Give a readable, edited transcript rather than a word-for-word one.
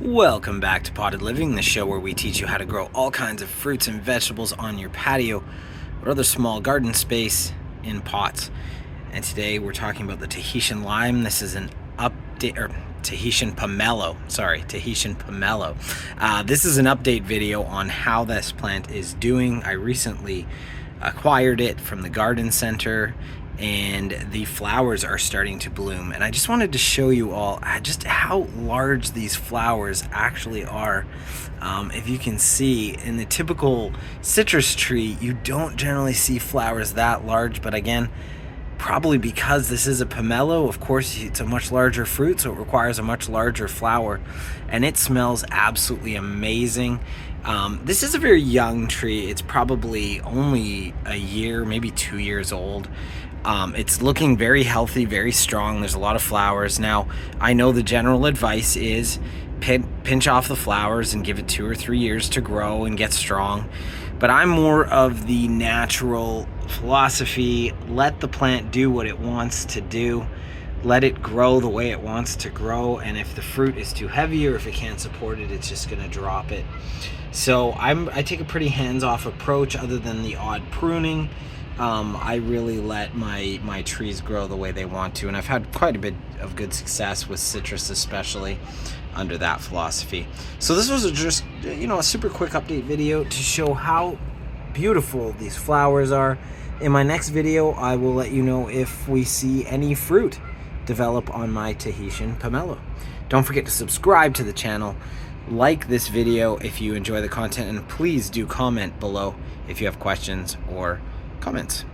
Welcome back to Potted Living, the show where we teach you how to grow all kinds of fruits and vegetables on your patio or other small garden space in pots. And today we're talking about the Tahitian lime. This is an update, or Tahitian Pomelo. Tahitian Pomelo. This is an update video on how this plant is doing. I recently acquired it from the garden center, and the flowers are starting to bloom, and I just wanted to show you all just how large these flowers actually are. If you can see, in the typical citrus tree you don't generally see flowers that large, but again, probably because this is a pomelo, of course it's a much larger fruit, so it requires a much larger flower, and it smells absolutely amazing. This is a very young tree. It's probably only a year, maybe 2 years old. It's looking very healthy, very strong. There's a lot of flowers. Now, I know the general advice is pinch off the flowers and give it 2 or 3 years to grow and get strong. But I'm more of the natural philosophy. Let the plant do what it wants to do. Let it grow the way it wants to grow. And if the fruit is too heavy or if it can't support it, it's just going to drop it. So I take a pretty hands-off approach, other than the odd pruning. I really let my trees grow the way they want to, and I've had quite a bit of good success with citrus, especially under that philosophy. So this was just a super quick update video to show how beautiful these flowers are. In my next video, I will let you know if we see any fruit develop on my Tahitian Pomelo. Don't forget to subscribe to the channel, like this video if you enjoy the content, and please do comment below if you have questions or comments.